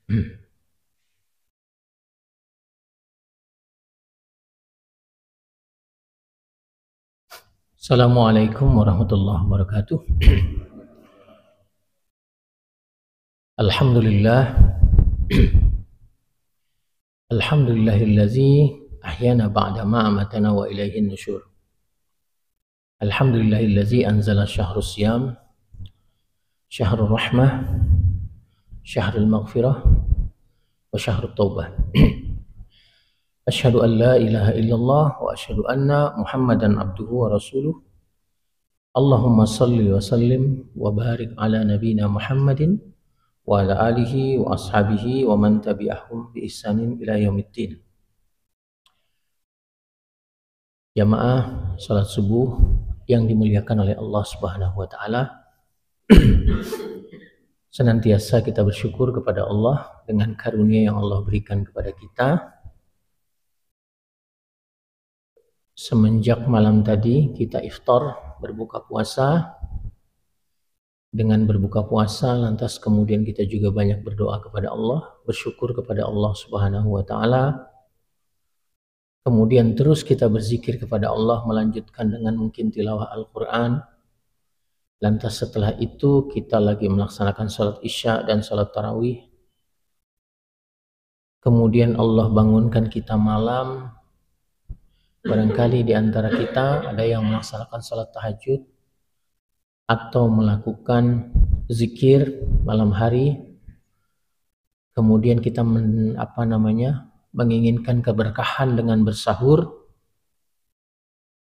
Assalamualaikum warahmatullahi wabarakatuh. Alhamdulillah. Alhamdulillahillazi ahyana ba'da ma amatana wa ilaihin nusyur. Alhamdulillahillazi anzala syahrus siyam, syahrul rahmah, syahrul maghfirah, wa syahrul taubah. Asyhadu an la ilaha illallah wa asyhadu anna Muhammadan abduhu wa rasuluh. Allahumma salli wa sallim wa barik ala nabina Muhammadin wa ala alihi wa ashabihi wa man tabi'ahum bi ihsanin ila yaumiddin. Jamaah salat subuh yang dimuliakan oleh Allah Subhanahu wa taala. Senantiasa kita bersyukur kepada Allah dengan karunia yang Allah berikan kepada kita. Semenjak malam tadi kita iftar, berbuka puasa. Dengan berbuka puasa lantas kemudian kita juga banyak berdoa kepada Allah, bersyukur kepada Allah Subhanahu wa taala. Kemudian terus kita berzikir kepada Allah, melanjutkan dengan mungkin tilawah Al-Qur'an. Lantas setelah itu kita lagi melaksanakan salat Isya dan salat tarawih. Kemudian Allah bangunkan kita malam. Barangkali di antara kita ada yang melaksanakan salat tahajud atau melakukan zikir malam hari. Kemudian kita menginginkan keberkahan dengan bersahur.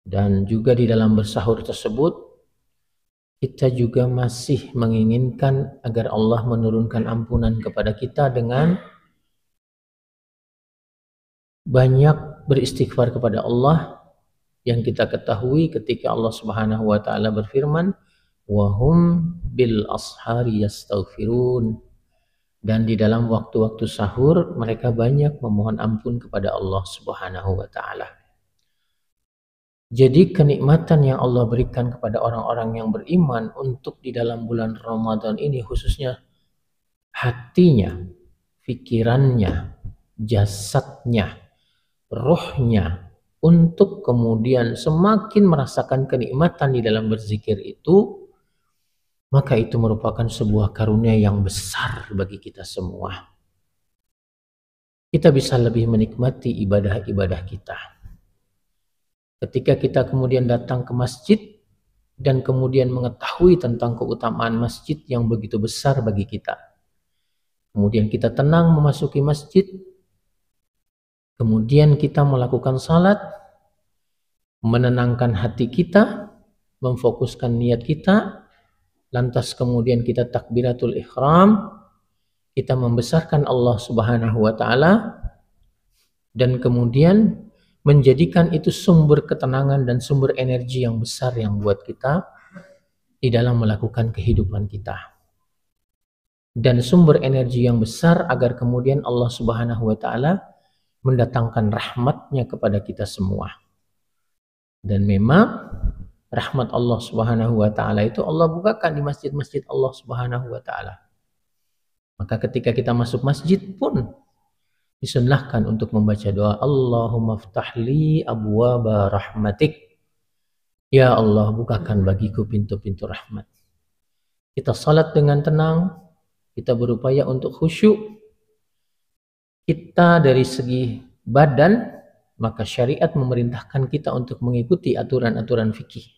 Dan juga di dalam bersahur tersebut kita juga masih menginginkan agar Allah menurunkan ampunan kepada kita dengan banyak beristighfar kepada Allah. Yang kita ketahui ketika Allah Subhanahu wa taala berfirman, wa hum bil ashari yastaghfirun, dan di dalam waktu-waktu sahur mereka banyak memohon ampun kepada Allah Subhanahu wa taala. Jadi kenikmatan yang Allah berikan kepada orang-orang yang beriman untuk di dalam bulan Ramadan ini, khususnya hatinya, pikirannya, jasadnya, rohnya, untuk kemudian semakin merasakan kenikmatan di dalam berzikir itu, maka itu merupakan sebuah karunia yang besar bagi kita semua. Kita bisa lebih menikmati ibadah-ibadah kita. Ketika kita kemudian datang ke masjid dan kemudian mengetahui tentang keutamaan masjid yang begitu besar bagi kita. Kemudian kita tenang memasuki masjid. Kemudian kita melakukan salat, menenangkan hati kita, memfokuskan niat kita. Lantas kemudian kita takbiratul ihram, kita membesarkan Allah Subhanahu wa taala, dan kemudian menjadikan itu sumber ketenangan dan sumber energi yang besar yang buat kita di dalam melakukan kehidupan kita. Dan sumber energi yang besar agar kemudian Allah Subhanahu wa taala mendatangkan rahmatnya kepada kita semua. Dan memang rahmat Allah Subhanahu wa taala itu Allah bukakan di masjid-masjid Allah Subhanahu wa taala. Maka ketika kita masuk masjid pun disunnahkan untuk membaca doa, Allahumma ftahli abwaba rahmatik. Ya Allah, bukakan bagiku pintu-pintu rahmat. Kita salat dengan tenang, kita berupaya untuk khusyuk. Kita dari segi badan, maka syariat memerintahkan kita untuk mengikuti aturan-aturan fikih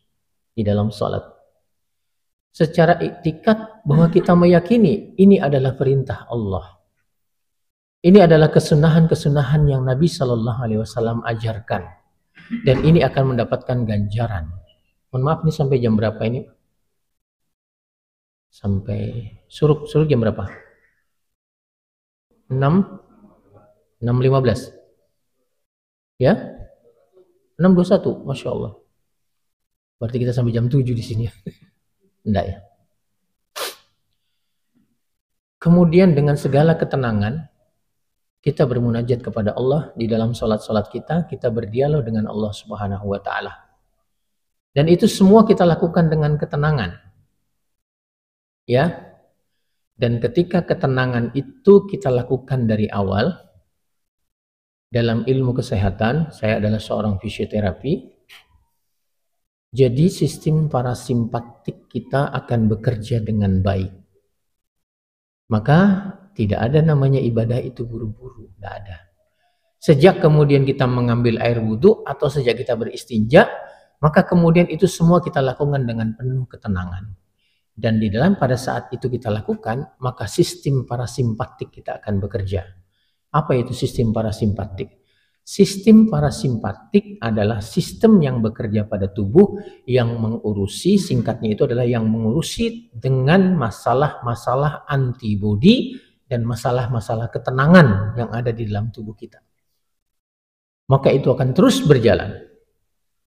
di dalam salat. Secara iktikad bahwa kita meyakini ini adalah perintah Allah. Ini adalah kesunahan-kesunahan yang Nabi Shallallahu Alaihi Wasallam ajarkan, dan ini akan mendapatkan ganjaran. Mohon maaf, ini sampai jam berapa ini? Sampai suruk jam berapa? 6.15 ya? 6.21, Masya Allah. Berarti kita sampai jam 7 di sini. Enggak ya? Kemudian dengan segala ketenangan kita bermunajat kepada Allah di dalam salat-salat kita, kita berdialog dengan Allah Subhanahu wa taala. Dan itu semua kita lakukan dengan ketenangan. Ya. Dan ketika ketenangan itu kita lakukan dari awal, dalam ilmu kesehatan, saya adalah seorang fisioterapi, jadi sistem parasimpatik kita akan bekerja dengan baik. Maka tidak ada namanya ibadah itu buru-buru, tidak ada. Sejak kemudian kita mengambil air wudhu atau sejak kita beristinja, maka kemudian itu semua kita lakukan dengan penuh ketenangan. Dan di dalam pada saat itu kita lakukan, maka sistem parasimpatik kita akan bekerja. Apa itu sistem parasimpatik? Sistem parasimpatik adalah sistem yang bekerja pada tubuh yang mengurusi, singkatnya itu adalah yang mengurusi dengan masalah-masalah antibodi dan masalah-masalah ketenangan yang ada di dalam tubuh kita. Maka itu akan terus berjalan.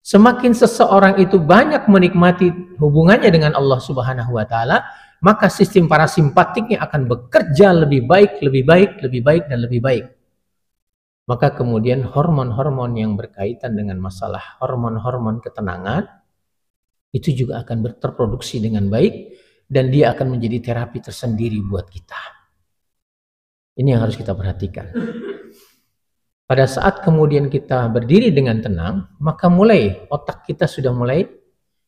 Semakin seseorang itu banyak menikmati hubungannya dengan Allah Subhanahu wa Ta'ala, maka sistem parasimpatiknya akan bekerja lebih baik, lebih baik, lebih baik, dan lebih baik. Maka kemudian hormon-hormon yang berkaitan dengan masalah hormon-hormon ketenangan itu juga akan terproduksi dengan baik dan dia akan menjadi terapi tersendiri buat kita. Ini yang harus kita perhatikan. Pada saat kemudian kita berdiri dengan tenang, maka mulai otak kita sudah mulai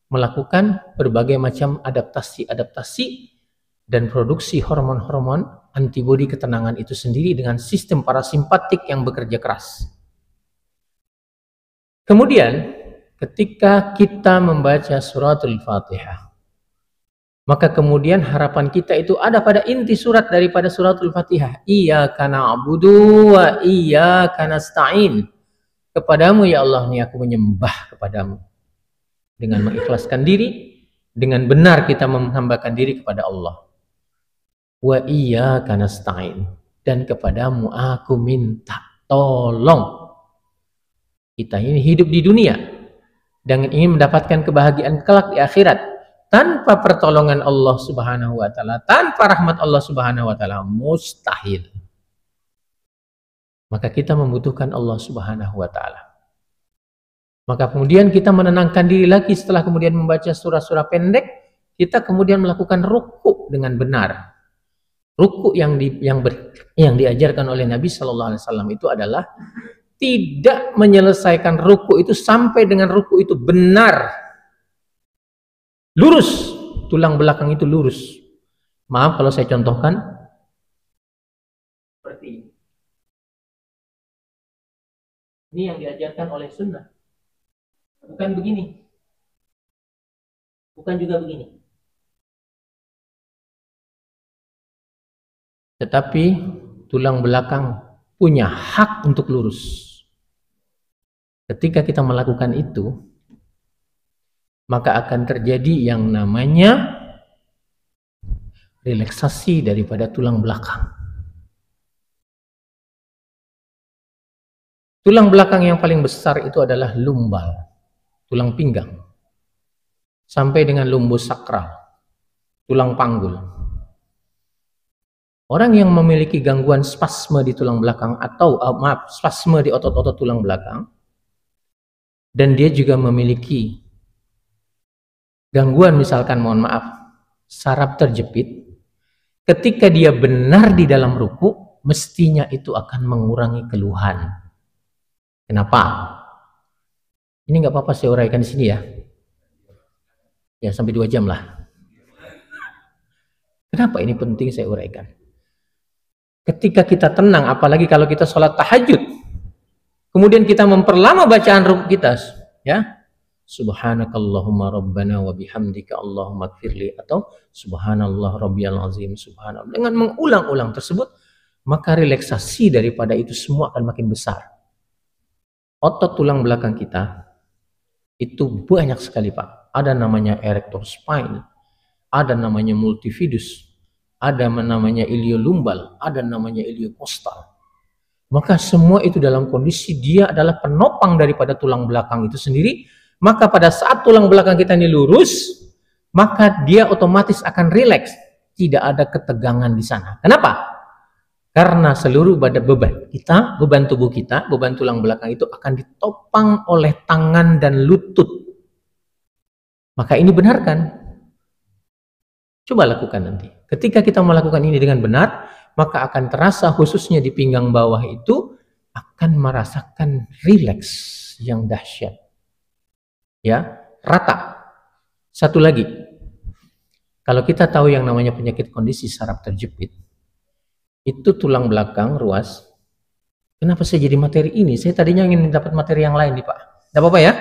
melakukan berbagai macam adaptasi-adaptasi dan produksi hormon-hormon antibodi ketenangan itu sendiri dengan sistem parasimpatik yang bekerja keras. Kemudian ketika kita membaca suratul Fatihah, maka kemudian harapan kita itu ada pada inti surat daripada suratul Fatihah. Iyyaka na'budu wa iyyaka nasta'in. Kepadamu ya Allah nih aku menyembah kepadamu. Dengan mengikhlaskan diri, dengan benar kita menghambakan diri kepada Allah. Wa iyyaka nasta'in, dan kepadamu aku minta tolong. Kita ini hidup di dunia dan ingin mendapatkan kebahagiaan kelak di akhirat. Tanpa pertolongan Allah Subhanahu wa Ta'ala, tanpa rahmat Allah Subhanahu wa Ta'ala, mustahil. Maka kita membutuhkan Allah Subhanahu wa Ta'ala. Maka kemudian kita menenangkan diri lagi setelah kemudian membaca surah-surah pendek, kita kemudian melakukan ruku dengan benar. Ruku yang diajarkan oleh Nabi Shallallahu Alaihi Wasallam itu adalah tidak menyelesaikan ruku itu sampai dengan ruku itu benar, lurus, tulang belakang itu lurus. Maaf kalau saya contohkan seperti ini. Ini yang diajarkan oleh sunnah. Bukan begini, bukan juga begini. Tetapi tulang belakang punya hak untuk lurus. Ketika kita melakukan itu, maka akan terjadi yang namanya relaksasi daripada tulang belakang. Tulang belakang yang paling besar itu adalah lumbal, tulang pinggang, sampai dengan lumbus sakral, tulang panggul. Orang yang memiliki gangguan spasme di tulang belakang atau spasme di otot-otot tulang belakang, dan dia juga memiliki gangguan misalkan saraf terjepit, ketika dia benar di dalam ruku, mestinya itu akan mengurangi keluhan. Kenapa? Ini nggak apa-apa saya uraikan di sini ya. Ya sampai 2 jam lah. Kenapa ini penting saya uraikan? Ketika kita tenang, apalagi kalau kita sholat tahajud, kemudian kita memperlama bacaan ruku kita, ya, Subhanakallahumma rabbana wa bihamdika Allahumma gfirli, atau Subhanallah rabbiyal azim, Subhanallah. Dengan mengulang-ulang tersebut, maka relaksasi daripada itu semua akan makin besar. Otot tulang belakang kita itu banyak sekali Pak. Ada namanya erector spine, ada namanya multifidus, ada namanya iliolumbal, ada namanya iliokostal. Maka semua itu dalam kondisi dia adalah penopang daripada tulang belakang itu sendiri. Maka pada saat tulang belakang kita ini lurus, maka dia otomatis akan rileks. Tidak ada ketegangan di sana. Kenapa? Karena seluruh beban kita, beban tubuh kita, beban tulang belakang itu akan ditopang oleh tangan dan lutut. Maka ini benar kan? Coba lakukan nanti. Ketika kita melakukan ini dengan benar, maka akan terasa khususnya di pinggang bawah itu akan merasakan rileks yang dahsyat. Ya, rata. Satu lagi. Kalau kita tahu yang namanya penyakit kondisi saraf terjepit, itu tulang belakang ruas. Kenapa saya jadi materi ini? Saya tadinya ingin dapat materi yang lain nih Pak. Tidak apa-apa ya?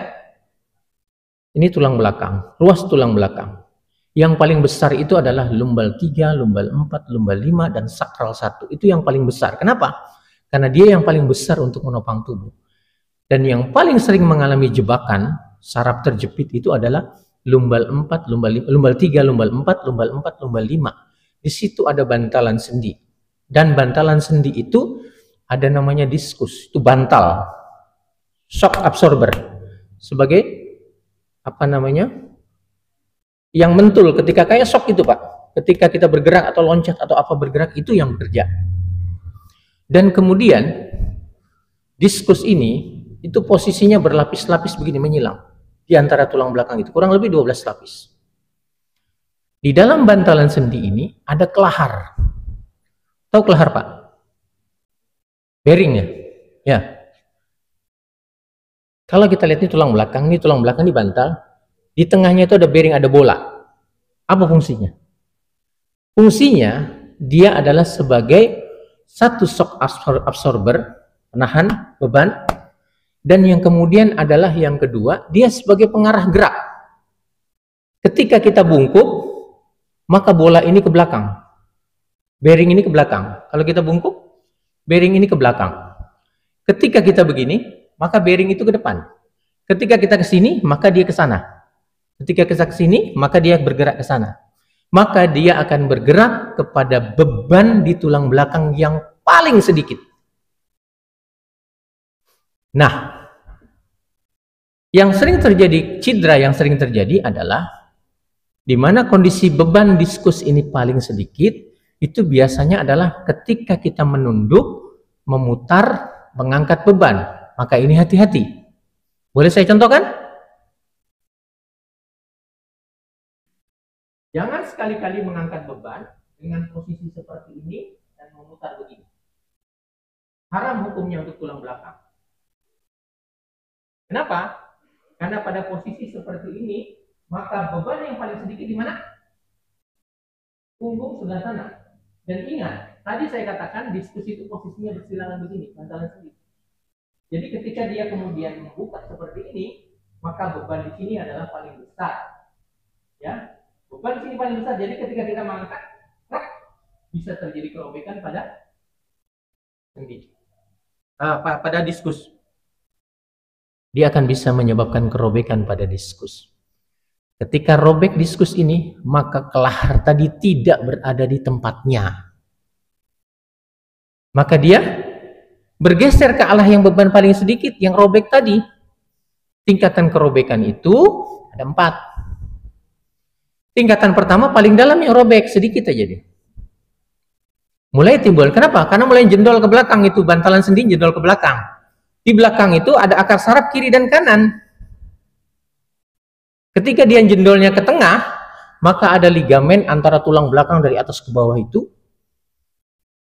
Ini tulang belakang, ruas tulang belakang. Yang paling besar itu adalah lumbal 3, lumbal 4, lumbal 5, dan sakral 1. Itu yang paling besar. Kenapa? Karena dia yang paling besar untuk menopang tubuh. Dan yang paling sering mengalami jebakan saraf terjepit itu adalah lumbal 4, lumbal 3, lumbal 4, lumbal 4, lumbal 5. Di situ ada bantalan sendi. Dan bantalan sendi itu ada namanya diskus, itu bantal. Shock absorber. Sebagai apa namanya? Yang mentul ketika kayak shock itu Pak. Ketika kita bergerak atau loncat atau apa bergerak, itu yang bekerja. Dan kemudian diskus ini itu posisinya berlapis-lapis begini menyilang di antara tulang belakang itu, kurang lebih 12 lapis. Di dalam bantalan sendi ini ada kelahar. Tahu kelahar Pak? Bearing ya? Ya. Kalau kita lihat ini tulang belakang di bantal, di tengahnya itu ada bearing, ada bola. Apa fungsinya? Fungsinya dia adalah sebagai satu shock absorber, penahan beban, dan yang kemudian adalah yang kedua, dia sebagai pengarah gerak. Ketika kita bungkuk, maka bola ini ke belakang, bearing ini ke belakang. Kalau kita bungkuk, bearing ini ke belakang. Ketika kita begini, maka bearing itu ke depan. Ketika kita ke sini, maka dia ke sana. Ketika kita ke sini, maka dia bergerak ke sana. Maka dia akan bergerak kepada beban di tulang belakang yang paling sedikit. Nah, yang sering terjadi, cedera yang sering terjadi adalah di mana kondisi beban diskus ini paling sedikit, itu biasanya adalah ketika kita menunduk, memutar, mengangkat beban. Maka ini hati-hati. Boleh saya contohkan? Jangan sekali-kali mengangkat beban dengan posisi seperti ini dan memutar begini. Haram hukumnya untuk tulang belakang. Kenapa? Karena pada posisi seperti ini, maka beban yang paling sedikit di mana? Punggung sebelah sana. Dan ingat, tadi saya katakan diskusi itu posisinya bersilangan begini, bantalan sedikit. Jadi ketika dia kemudian membuka seperti ini, maka beban di sini adalah paling besar. Ya. Beban di sini paling besar, jadi ketika kita mengangkat, bisa terjadi kerobekan pada sendi, pada diskus. Dia akan bisa menyebabkan kerobekan pada diskus. Ketika robek diskus ini, maka kelahar tadi tidak berada di tempatnya. Maka dia bergeser ke arah yang beban paling sedikit, yang robek tadi. Tingkatan kerobekan itu ada 4. Tingkatan pertama paling dalam yang robek, sedikit aja dia. Mulai timbul, kenapa? Karena mulai jendol ke belakang itu, bantalan sendi jendol ke belakang. Di belakang itu ada akar saraf kiri dan kanan. Ketika dia jendolnya ke tengah, maka ada ligamen antara tulang belakang dari atas ke bawah itu,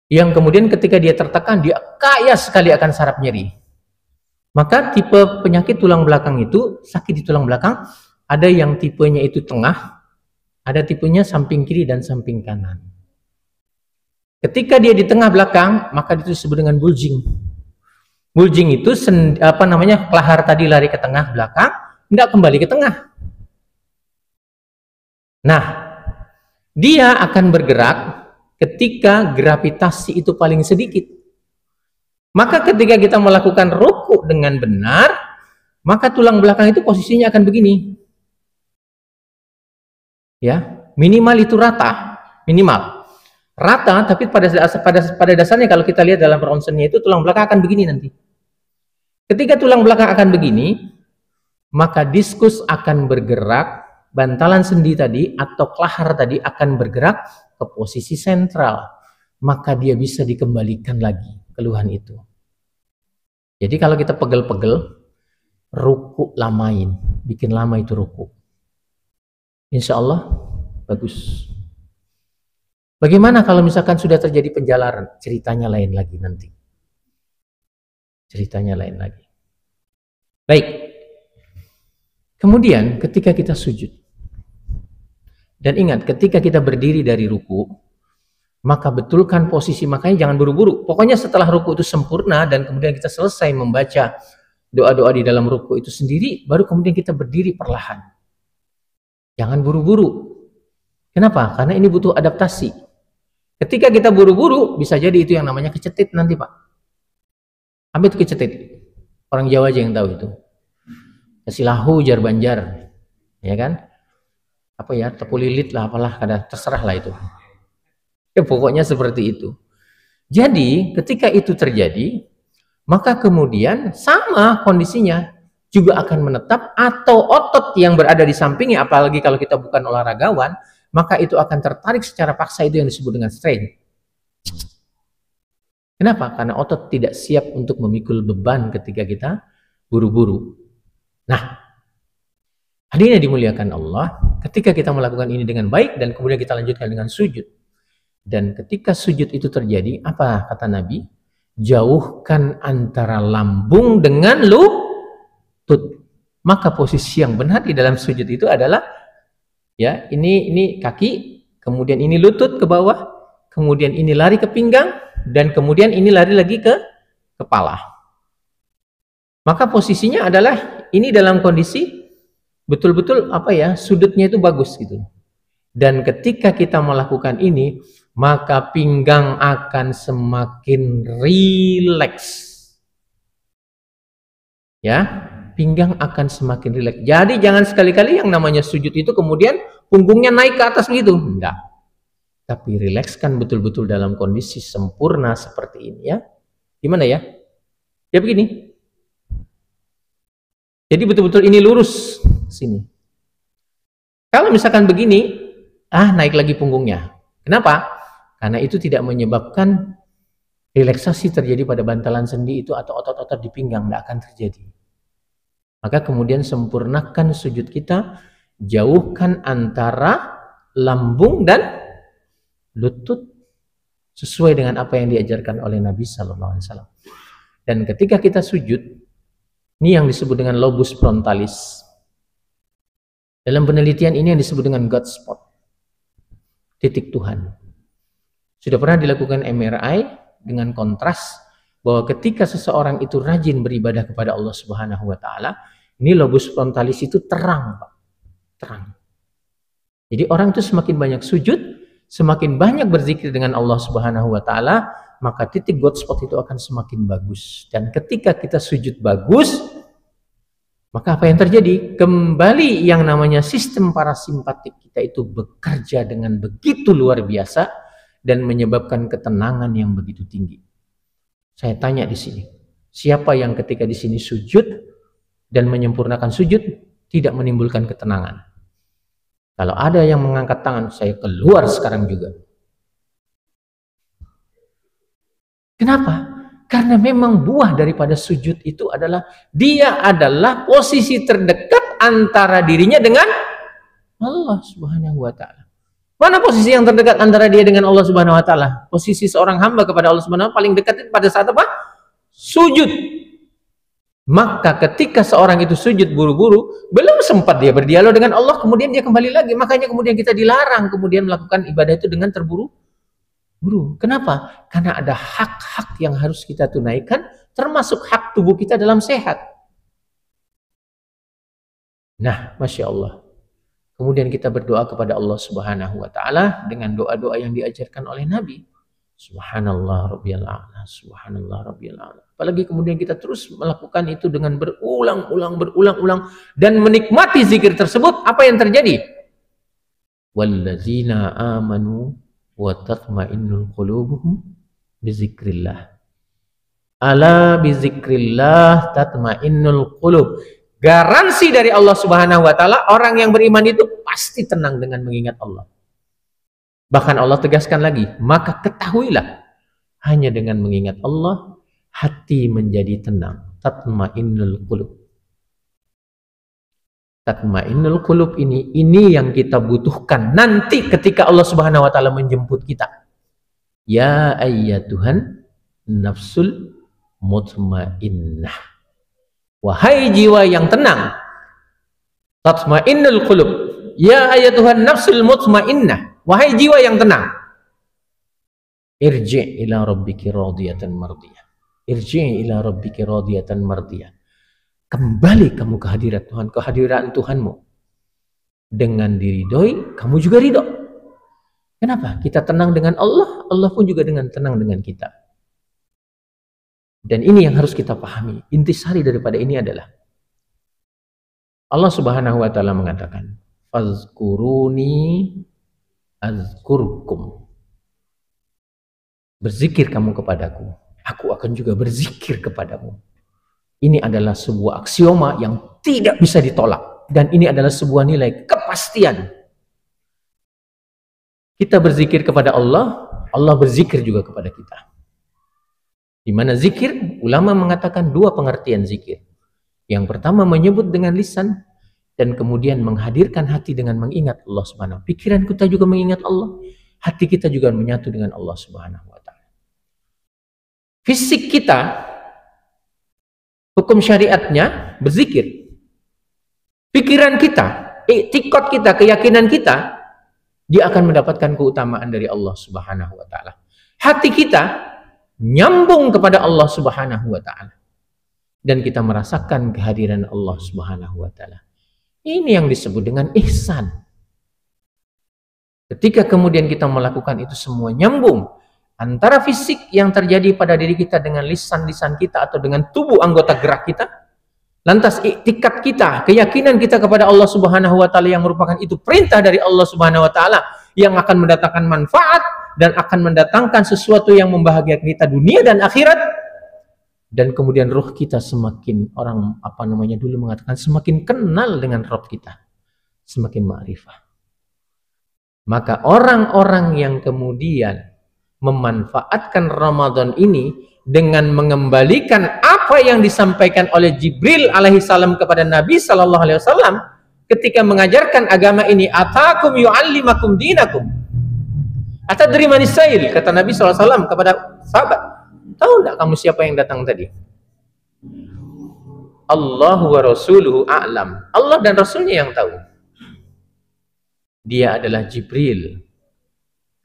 yang kemudian ketika dia tertekan, dia kaya sekali akan saraf nyeri. Maka tipe penyakit tulang belakang itu, sakit di tulang belakang, ada yang tipenya itu tengah, ada tipenya samping kiri dan samping kanan. Ketika dia di tengah belakang, maka itu disebut dengan bulging. Bulging itu kelahar tadi lari ke tengah belakang, tidak kembali ke tengah. Nah, dia akan bergerak ketika gravitasi itu paling sedikit. Maka ketika kita melakukan ruku dengan benar, maka tulang belakang itu posisinya akan begini. Ya, minimal itu rata, minimal rata, tapi pada dasarnya kalau kita lihat dalam ronsennya itu tulang belakang akan begini nanti. Ketika tulang belakang akan begini, maka diskus akan bergerak, bantalan sendi tadi atau kelahar tadi akan bergerak ke posisi sentral, maka dia bisa dikembalikan lagi keluhan itu. Jadi kalau kita pegel-pegel, ruku lamain, bikin lama itu ruku. Insya Allah bagus. Bagaimana kalau misalkan sudah terjadi penjalaran? Ceritanya lain lagi nanti. Ceritanya lain lagi. Baik. Kemudian ketika kita sujud. Dan ingat, ketika kita berdiri dari ruku, maka betulkan posisi, makanya jangan buru-buru. Pokoknya setelah ruku itu sempurna dan kemudian kita selesai membaca doa-doa di dalam ruku itu sendiri, baru kemudian kita berdiri perlahan. Jangan buru-buru. Kenapa? Karena ini butuh adaptasi. Ketika kita buru-buru, bisa jadi itu yang namanya kecetit nanti, Pak. Apa itu kecetit? Orang Jawa aja yang tahu itu. Kasih lahu jar banjar. Ya kan? Apa ya, tepu lilit lah, apalah, kadang terserah lah itu. Ya, pokoknya seperti itu. Jadi, ketika itu terjadi, maka kemudian sama kondisinya juga akan menetap, atau otot yang berada di sampingnya, apalagi kalau kita bukan olahragawan, maka itu akan tertarik secara paksa, itu yang disebut dengan strain. Kenapa? Karena otot tidak siap untuk memikul beban ketika kita buru-buru. Nah, hadirin yang dimuliakan Allah, ketika kita melakukan ini dengan baik dan kemudian kita lanjutkan dengan sujud. Dan ketika sujud itu terjadi, apa kata Nabi? Jauhkan antara lambung dengan lutut. Maka posisi yang benar di dalam sujud itu adalah ya, ini kaki, kemudian ini lutut ke bawah, kemudian ini lari ke pinggang, dan kemudian ini lari lagi ke kepala. Maka posisinya adalah ini dalam kondisi betul-betul apa ya, sudutnya itu bagus gitu. Dan ketika kita melakukan ini, maka pinggang akan semakin rileks. Ya, pinggang akan semakin rileks. Jadi jangan sekali-kali yang namanya sujud itu kemudian punggungnya naik ke atas begitu. Enggak. Tapi rilekskan betul-betul dalam kondisi sempurna seperti ini ya. Gimana ya? Ya begini. Jadi betul-betul ini lurus sini. Kalau misalkan begini, naik lagi punggungnya. Kenapa? Karena itu tidak menyebabkan relaksasi terjadi pada bantalan sendi itu atau otot-otot di pinggang, tidak akan terjadi. Maka kemudian sempurnakan sujud kita, jauhkan antara lambung dan lutut sesuai dengan apa yang diajarkan oleh Nabi Sallallahu Alaihi Wasallam. Dan ketika kita sujud, ini yang disebut dengan lobus frontalis. Dalam penelitian ini yang disebut dengan God spot, titik Tuhan. Sudah pernah dilakukan MRI dengan kontras bahwa ketika seseorang itu rajin beribadah kepada Allah Subhanahu wa taala, ini lobus frontalis itu terang, Pak. Terang. Jadi orang itu semakin banyak sujud, semakin banyak berzikir dengan Allah Subhanahu wa taala, maka titik God spot itu akan semakin bagus. Dan ketika kita sujud bagus, maka apa yang terjadi? Kembali yang namanya sistem parasimpatik kita itu bekerja dengan begitu luar biasa dan menyebabkan ketenangan yang begitu tinggi. Saya tanya di sini, siapa yang ketika di sini sujud dan menyempurnakan sujud tidak menimbulkan ketenangan? Kalau ada yang mengangkat tangan, saya keluar sekarang juga. Kenapa? Karena memang buah daripada sujud itu adalah dia adalah posisi terdekat antara dirinya dengan Allah Subhanahu wa taala. Mana posisi yang terdekat antara dia dengan Allah Subhanahu wa taala? Posisi seorang hamba kepada Allah Subhanahu wa taala paling dekat pada saat apa? Sujud. Maka ketika seorang itu sujud buru-buru, belum sempat dia berdialog dengan Allah, kemudian dia kembali lagi. Makanya kemudian kita dilarang kemudian melakukan ibadah itu dengan terburu-buru. Kenapa? Karena ada hak-hak yang harus kita tunaikan, termasuk hak tubuh kita dalam sehat. Nah, Masya Allah. Kemudian kita berdoa kepada Allah Subhanahu wa taala dengan doa-doa yang diajarkan oleh Nabi. Subhanallah rabbiyal a'la, subhanallah rabbiyal a'la. Apalagi kemudian kita terus melakukan itu dengan berulang-ulang dan menikmati zikir tersebut, apa yang terjadi? Wallazina amanu wa tatma'innul qulubuhum bizikrillah. Ala bizikrillah tatma'innul qulub. Garansi dari Allah Subhanahu wa taala, orang yang beriman itu pasti tenang dengan mengingat Allah. Bahkan Allah tegaskan lagi, maka ketahuilah hanya dengan mengingat Allah hati menjadi tenang. Tatmainnul qulub. Tatmainnul qulub ini yang kita butuhkan nanti ketika Allah Subhanahu wa taala menjemput kita. Ya ayyatuhan nafsul mutmainnah. Wahai jiwa yang tenang. Tatmainnul qulub. Ya ayyatuhan nafsul mutmainnah. Wahai jiwa yang tenang. Irji' ila rabbiki radiyatan mardiyah. Irji' ila rabbiki radiyatan mardiyah. Kembali kamu ke hadirat Tuhan, kehadiran Tuhanmu. Dengan diridhoi, kamu juga ridho. Kenapa? Kita tenang dengan Allah, Allah pun juga dengan tenang dengan kita. Dan ini yang harus kita pahami. Intisari daripada ini adalah Allah Subhanahu wa taala mengatakan, "Fazkuruni azkurkum." Berzikir kamu kepadaku, aku akan juga berzikir kepadamu. Ini adalah sebuah aksioma yang tidak bisa ditolak. Dan ini adalah sebuah nilai kepastian. Kita berzikir kepada Allah, Allah berzikir juga kepada kita. Di mana zikir, ulama mengatakan dua pengertian zikir. Yang pertama menyebut dengan lisan, dan kemudian menghadirkan hati dengan mengingat Allah Subhanahu. Pikiran kita juga mengingat Allah, hati kita juga menyatu dengan Allah Subhanahu wa taala. Fisik kita, hukum syariatnya berzikir. Pikiran kita, i'tiqad kita, keyakinan kita, dia akan mendapatkan keutamaan dari Allah Subhanahu wa taala. Hati kita nyambung kepada Allah Subhanahu wa taala. Dan kita merasakan kehadiran Allah Subhanahu wa taala. Ini yang disebut dengan ihsan. Ketika kemudian kita melakukan itu semua nyambung antara fisik yang terjadi pada diri kita dengan lisan-lisan kita atau dengan tubuh anggota gerak kita, lantas iktikad kita, keyakinan kita kepada Allah Subhanahu wa taala yang merupakan itu perintah dari Allah Subhanahu wa taala yang akan mendatangkan manfaat dan akan mendatangkan sesuatu yang membahagiakan kita dunia dan akhirat. Dan kemudian roh kita semakin, orang dulu mengatakan semakin kenal dengan roh kita, semakin ma'rifah. Maka orang-orang yang kemudian memanfaatkan Ramadan ini dengan mengembalikan apa yang disampaikan oleh Jibril alaihissalam kepada Nabi sallallahu alaihi wasallam ketika mengajarkan agama ini, atakum yu'allimakum dinakum. Atadri manis sail, kata Nabi sallallahu alaihi wasallam kepada sahabat. Tahu enggak kamu siapa yang datang tadi? Allah wa rasuluhu a'lam. Allah dan Rasulnya yang tahu. Dia adalah Jibril.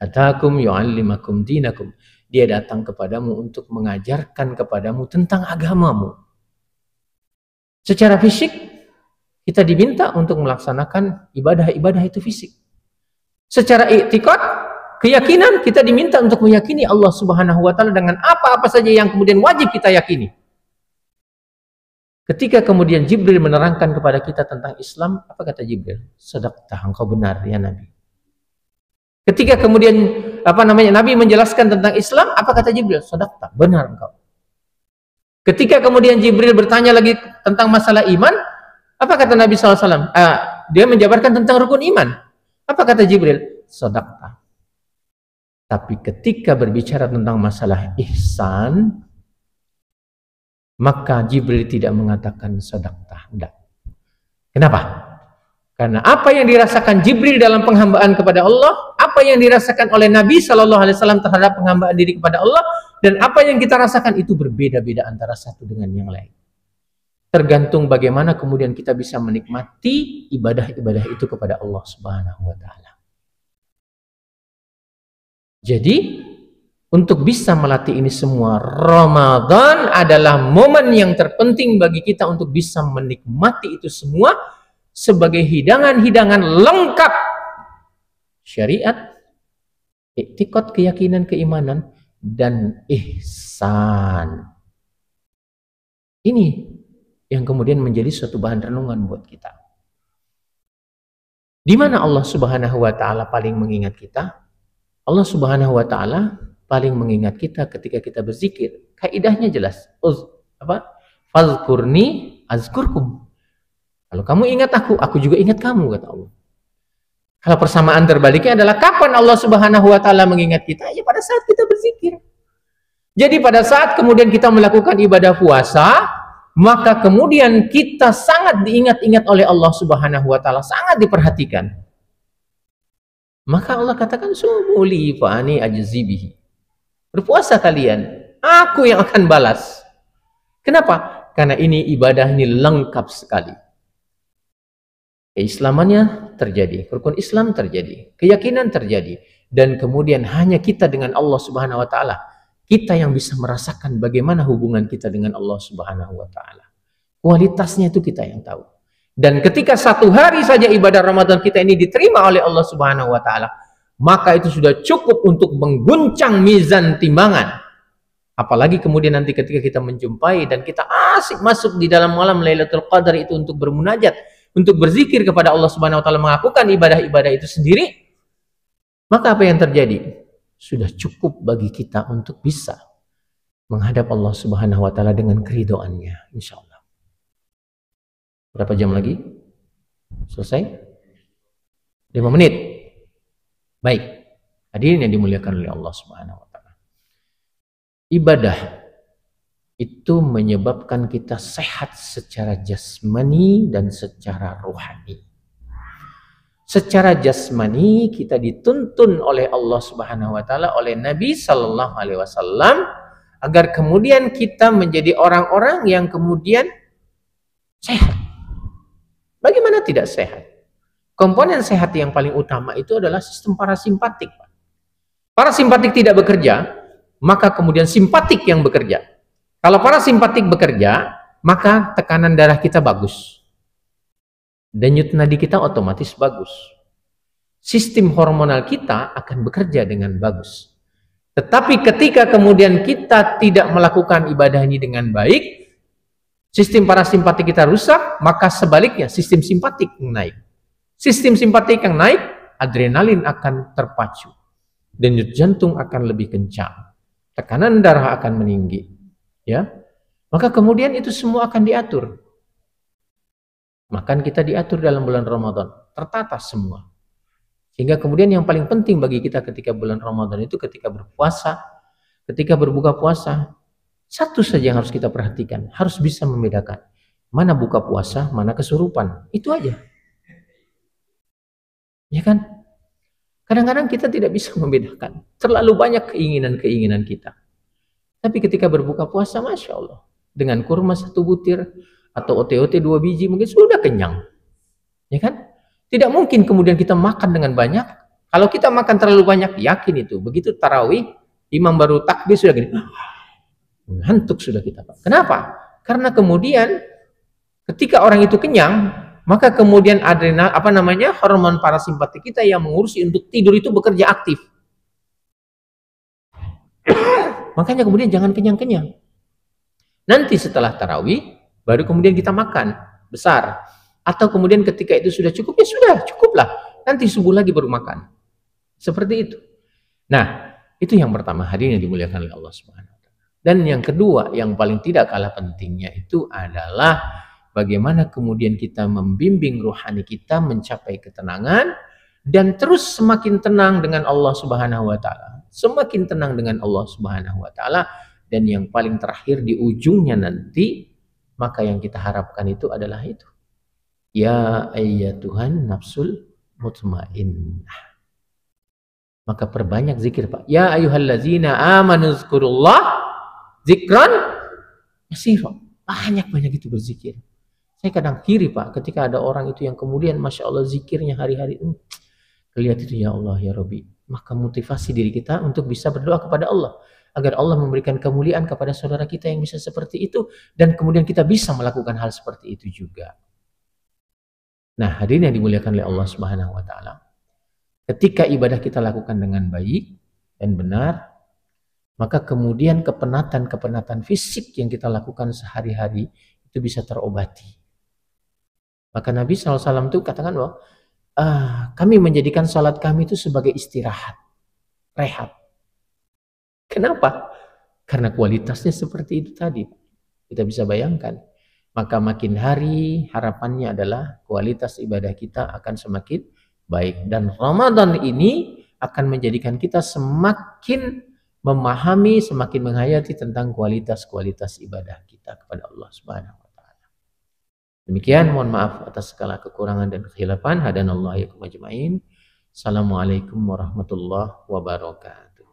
Atakum yu'allimakum dinakum. Dia datang kepadamu untuk mengajarkan kepadamu tentang agamamu. Secara fisik, kita diminta untuk melaksanakan ibadah-ibadah itu fisik. Secara i'tiqad, keyakinan, kita diminta untuk meyakini Allah Subhanahu wa taala dengan apa-apa saja yang kemudian wajib kita yakini. Ketika kemudian Jibril menerangkan kepada kita tentang Islam, apa kata Jibril? Sadaqtah, engkau benar ya Nabi. Ketika kemudian Nabi menjelaskan tentang Islam, apa kata Jibril? Sadaqtah, benar engkau. Ketika kemudian Jibril bertanya lagi tentang masalah iman, apa kata Nabi SAW? Dia menjabarkan tentang rukun iman. Apa kata Jibril? Sadaqtah. Tapi ketika berbicara tentang masalah ihsan, maka Jibril tidak mengatakan sadaqtah. Tidak. Kenapa? Karena apa yang dirasakan Jibril dalam penghambaan kepada Allah, apa yang dirasakan oleh Nabi SAW terhadap penghambaan diri kepada Allah, dan apa yang kita rasakan itu berbeda-beda antara satu dengan yang lain. Tergantung bagaimana kemudian kita bisa menikmati ibadah-ibadah itu kepada Allah Subhanahu wa taala. Jadi, untuk bisa melatih ini semua, Ramadan adalah momen yang terpenting bagi kita untuk bisa menikmati itu semua sebagai hidangan-hidangan lengkap syariat, i'tiqad, keyakinan, keimanan, dan ihsan. Ini yang kemudian menjadi suatu bahan renungan buat kita. Di mana Allah Subhanahu wa taala paling mengingat kita? Allah Subhanahu wa taala paling mengingat kita ketika kita berzikir. Kaidahnya jelas. Fazkurni azkurkum. Kalau kamu ingat aku juga ingat kamu, kata Allah. Kalau persamaan terbaliknya adalah kapan Allah Subhanahu wa taala mengingat kita? Ya pada saat kita berzikir. Jadi pada saat kemudian kita melakukan ibadah puasa, maka kemudian kita sangat diingat-ingat oleh Allah Subhanahu wa taala, sangat diperhatikan. Maka Allah katakan sumuli fa'ani ajzibihi. Berpuasa kalian, aku yang akan balas. Kenapa? Karena ini ibadah ini lengkap sekali. Keislamannya terjadi, rukun Islam terjadi, keyakinan terjadi, dan kemudian hanya kita dengan Allah Subhanahu wa taala, kita yang bisa merasakan bagaimana hubungan kita dengan Allah Subhanahu wa taala. Kualitasnya itu kita yang tahu. Dan ketika satu hari saja ibadah Ramadan kita ini diterima oleh Allah Subhanahu wa taala, maka itu sudah cukup untuk mengguncang mizan timbangan. Apalagi kemudian nanti ketika kita menjumpai dan kita asik masuk di dalam malam Lailatul Qadar itu untuk bermunajat, untuk berzikir kepada Allah Subhanahu wa taala, melakukan ibadah-ibadah itu sendiri, maka apa yang terjadi? Sudah cukup bagi kita untuk bisa menghadap Allah Subhanahu wa taala dengan keridhoannya, insyaallah. Berapa jam lagi? Selesai? 5 menit. Baik. Hadirin yang dimuliakan oleh Allah Subhanahu wa taala. Ibadah itu menyebabkan kita sehat secara jasmani dan secara rohani. Secara jasmani kita dituntun oleh Allah Subhanahu wa taala, oleh Nabi sallallahu alaihi wasallam, agar kemudian kita menjadi orang-orang yang kemudian sehat. Bagaimana tidak sehat? Komponen sehat yang paling utama itu adalah sistem parasimpatik. Parasimpatik tidak bekerja, maka kemudian simpatik yang bekerja. Kalau parasimpatik bekerja, maka tekanan darah kita bagus. Denyut nadi kita otomatis bagus. Sistem hormonal kita akan bekerja dengan bagus. Tetapi ketika kemudian kita tidak melakukan ibadah ini dengan baik, sistem parasimpatik kita rusak, maka sebaliknya sistem simpatik yang naik. Sistem simpatik yang naik, adrenalin akan terpacu. Denyut jantung akan lebih kencang. Tekanan darah akan meninggi. Ya, maka kemudian itu semua akan diatur. Makan kita diatur dalam bulan Ramadan, tertata semua. Sehingga kemudian yang paling penting bagi kita ketika bulan Ramadan itu ketika berpuasa, ketika berbuka puasa, satu saja yang harus kita perhatikan, harus bisa membedakan mana buka puasa, mana kesurupan. Itu aja. Ya kan? Kadang-kadang kita tidak bisa membedakan. Terlalu banyak keinginan-keinginan kita. Tapi ketika berbuka puasa, Masya Allah, dengan kurma 1 butir atau ote-ote 2 biji mungkin sudah kenyang. Ya kan? Tidak mungkin kemudian kita makan dengan banyak. Kalau kita makan terlalu banyak, yakin itu. Begitu tarawih, imam baru takbir sudah gini. Ngantuk sudah kita. Kenapa? Karena kemudian ketika orang itu kenyang, maka kemudian adrenal, hormon parasimpatik kita yang mengurusi untuk tidur itu bekerja aktif. Makanya kemudian jangan kenyang-kenyang. Nanti setelah tarawih, baru kemudian kita makan besar. Atau kemudian ketika itu sudah cukup, ya sudah, cukuplah. Nanti subuh lagi baru makan. Seperti itu. Nah, itu yang pertama, hadirin yang dimuliakan oleh Allah Subhanahu wa taala. Dan yang kedua, yang paling tidak kalah pentingnya itu adalah bagaimana kemudian kita membimbing rohani kita mencapai ketenangan dan terus semakin tenang dengan Allah Subhanahu wa taala. Semakin tenang dengan Allah Subhanahu wa taala, dan yang paling terakhir di ujungnya nanti, maka yang kita harapkan itu adalah itu. Ya ayyatuhan nafsul mutmainnah. Maka perbanyak zikir, Pak. Ya ayyuhallazina amanu dzkurullah dzikran katsira. Banyak-banyak itu berzikir. Saya kadang kiri, Pak, ketika ada orang itu yang kemudian Masya Allah zikirnya hari-hari. Lihat itu, ya Allah, ya Rabbi. Maka motivasi diri kita untuk bisa berdoa kepada Allah. Agar Allah memberikan kemuliaan kepada saudara kita yang bisa seperti itu. Dan kemudian kita bisa melakukan hal seperti itu juga. Nah, hadirin yang dimuliakan oleh Allah Subhanahu wa taala. Ketika ibadah kita lakukan dengan baik dan benar, maka kemudian kepenatan-kepenatan fisik yang kita lakukan sehari-hari itu bisa terobati. Maka Nabi SAW itu katakan bahwa kami menjadikan salat kami itu sebagai istirahat, rehat. Kenapa? Karena kualitasnya seperti itu tadi. Kita bisa bayangkan. Maka makin hari harapannya adalah kualitas ibadah kita akan semakin baik. Dan Ramadan ini akan menjadikan kita semakin memahami, semakin menghayati tentang kualitas-kualitas ibadah kita kepada Allah Subhanahu wa taala. Demikian, mohon maaf atas segala kekurangan dan kekhilafan. Hadanallahu iyyakum ajmain. Assalamualaikum warahmatullahi wabarakatuh.